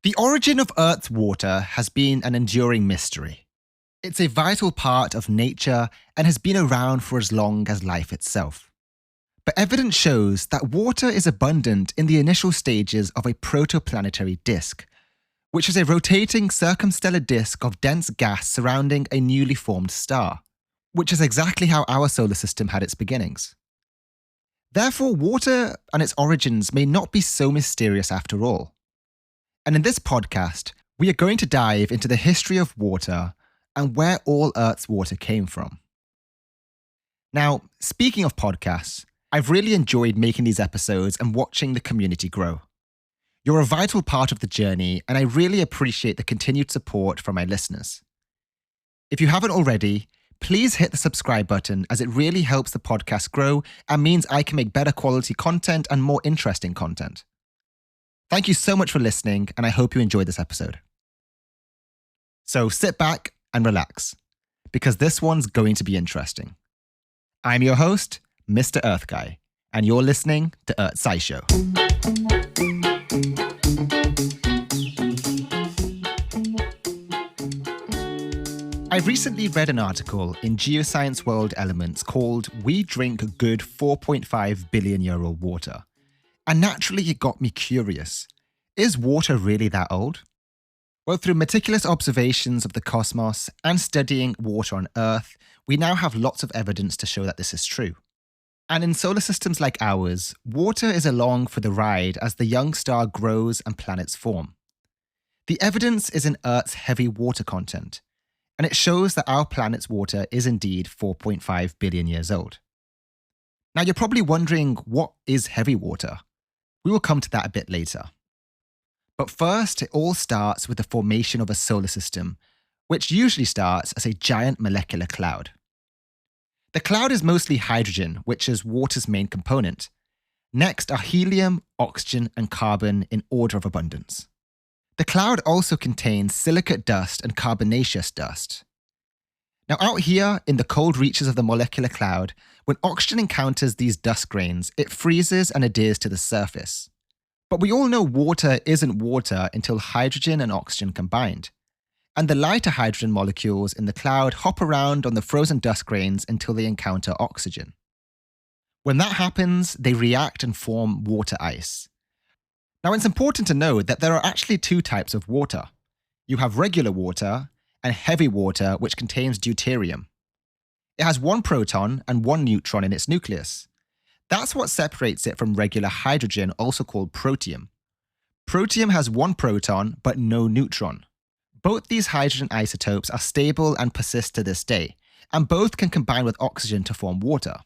The origin of Earth's water has been an enduring mystery. It's a vital part of nature and has been around for as long as life itself. But evidence shows that water is abundant in the initial stages of a protoplanetary disk, which is a rotating circumstellar disk of dense gas surrounding a newly formed star, which is exactly how our solar system had its beginnings. Therefore, water and its origins may not be so mysterious after all. And in this podcast, we are going to dive into the history of water and where all Earth's water came from. Now, speaking of podcasts, I've really enjoyed making these episodes and watching the community grow. You're a vital part of the journey, and I really appreciate the continued support from my listeners. If you haven't already, please hit the subscribe button, as it really helps the podcast grow and means I can make better quality content and more interesting content. Thank you so much for listening, and I hope you enjoyed this episode. So sit back and relax, because this one's going to be interesting. I'm your host, MrEarthGuy, and you're listening to Earth SciShow. I recently read an article in Geoscience World Elements called "We Drink a Good 4.5 Billion Year Old Water." And naturally, it got me curious. Is water really that old? Well, through meticulous observations of the cosmos and studying water on Earth, we now have lots of evidence to show that this is true. And in solar systems like ours, water is along for the ride as the young star grows and planets form. The evidence is in Earth's heavy water content, and it shows that our planet's water is indeed 4.5 billion years old. Now, you're probably wondering, what is heavy water? We will come to that a bit later. But first, it all starts with the formation of a solar system, which usually starts as a giant molecular cloud. The cloud is mostly hydrogen, which is water's main component. Next are helium, oxygen, and carbon in order of abundance. The cloud also contains silicate dust and carbonaceous dust. Now, out here in the cold reaches of the molecular cloud, when oxygen encounters these dust grains, it freezes and adheres to the surface. But we all know water isn't water until hydrogen and oxygen combined. And the lighter hydrogen molecules in the cloud hop around on the frozen dust grains until they encounter oxygen. When that happens, they react and form water ice. Now, it's important to know that there are actually two types of water. You have regular water and heavy water, which contains deuterium. It has one proton and one neutron in its nucleus. That's what separates it from regular hydrogen, also called protium. Protium has one proton, but no neutron. Both these hydrogen isotopes are stable and persist to this day, and both can combine with oxygen to form water.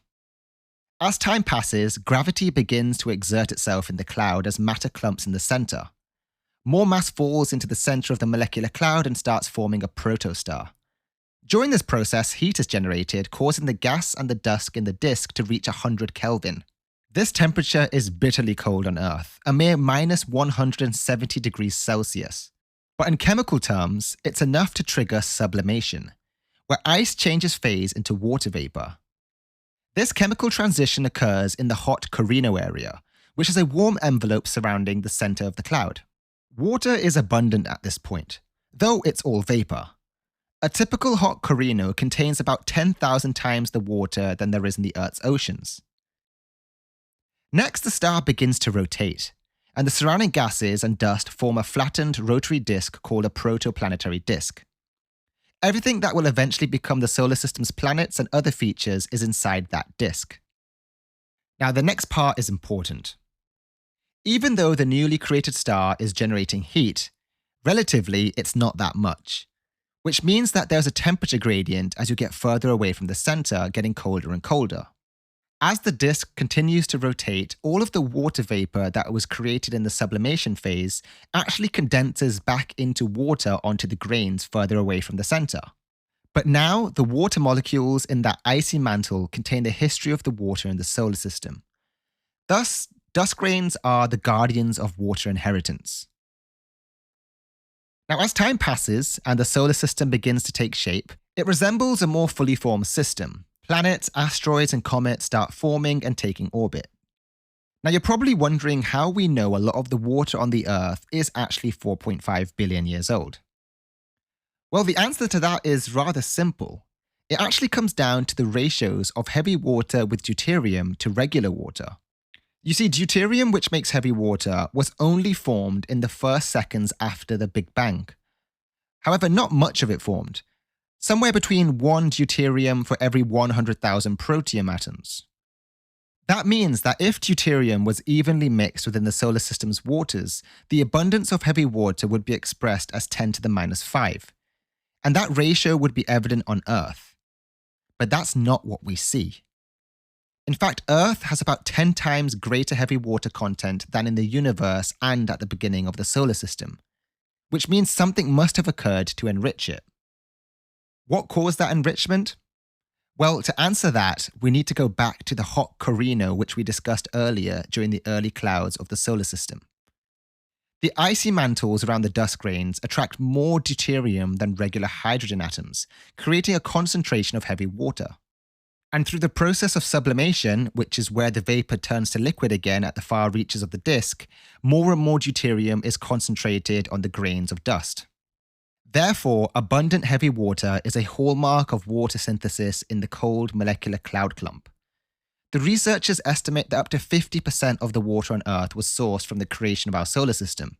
As time passes, gravity begins to exert itself in the cloud as matter clumps in the center. More mass falls into the center of the molecular cloud and starts forming a protostar. During this process, heat is generated, causing the gas and the dust in the disk to reach 100 Kelvin. This temperature is bitterly cold on Earth, a mere minus 170 degrees Celsius. But in chemical terms, it's enough to trigger sublimation, where ice changes phase into water vapor. This chemical transition occurs in the hot Carino area, which is a warm envelope surrounding the center of the cloud. Water is abundant at this point, though it's all vapor. A typical hot Carino contains about 10,000 times the water than there is in the Earth's oceans. Next, the star begins to rotate, and the surrounding gases and dust form a flattened rotary disk called a protoplanetary disk. Everything that will eventually become the solar system's planets and other features is inside that disk. Now, the next part is important. Even though the newly created star is generating heat, relatively it's not that much, which means that there's a temperature gradient as you get further away from the center, getting colder and colder. As the disk continues to rotate, all of the water vapor that was created in the sublimation phase actually condenses back into water onto the grains further away from the center. But now, the water molecules in that icy mantle contain the history of the water in the solar system. Thus, dust grains are the guardians of water inheritance. Now, as time passes and the solar system begins to take shape, it resembles a more fully formed system. Planets, asteroids, and comets start forming and taking orbit. Now, you're probably wondering how we know a lot of the water on the Earth is actually 4.5 billion years old. Well, the answer to that is rather simple. It actually comes down to the ratios of heavy water with deuterium to regular water. You see, deuterium, which makes heavy water, was only formed in the first seconds after the Big Bang. However, not much of it formed, somewhere between 1 deuterium for every 100,000 protium atoms. That means that if deuterium was evenly mixed within the solar system's waters, the abundance of heavy water would be expressed as 10 to the minus 5. And that ratio would be evident on Earth. But that's not what we see. In fact, Earth has about 10 times greater heavy water content than in the universe and at the beginning of the solar system, which means something must have occurred to enrich it. What caused that enrichment? Well, to answer that, we need to go back to the hot corino which we discussed earlier during the early clouds of the solar system. The icy mantles around the dust grains attract more deuterium than regular hydrogen atoms, creating a concentration of heavy water. And through the process of sublimation, which is where the vapor turns to liquid again at the far reaches of the disk, more and more deuterium is concentrated on the grains of dust. Therefore, abundant heavy water is a hallmark of water synthesis in the cold molecular cloud clump. The researchers estimate that up to 50% of the water on Earth was sourced from the creation of our solar system.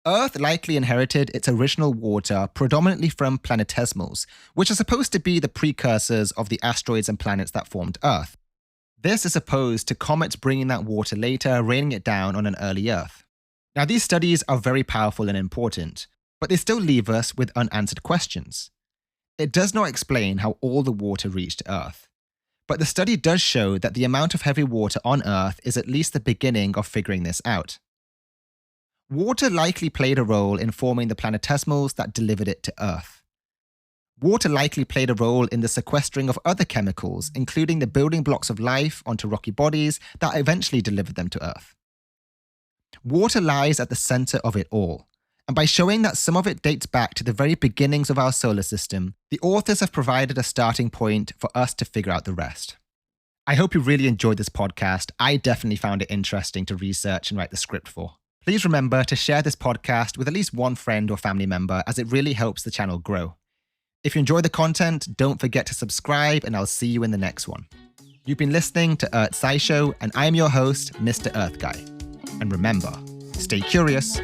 Earth likely inherited its original water predominantly from planetesimals, which are supposed to be the precursors of the asteroids and planets that formed Earth. This is opposed to comets bringing that water later, raining it down on an early Earth. Now, these studies are very powerful and important, but they still leave us with unanswered questions. It does not explain how all the water reached Earth, but the study does show that the amount of heavy water on Earth is at least the beginning of figuring this out. Water likely played a role in forming the planetesimals that delivered it to Earth. Water likely played a role in the sequestering of other chemicals, including the building blocks of life onto rocky bodies that eventually delivered them to Earth. Water lies at the center of it all, and by showing that some of it dates back to the very beginnings of our solar system, the authors have provided a starting point for us to figure out the rest. I hope you really enjoyed this podcast. I definitely found it interesting to research and write the script for. Please remember to share this podcast with at least one friend or family member, as it really helps the channel grow. If you enjoy the content, don't forget to subscribe, and I'll see you in the next one. You've been listening to Earth SciShow, and I'm your host, MrEarthGuy. And remember, stay curious.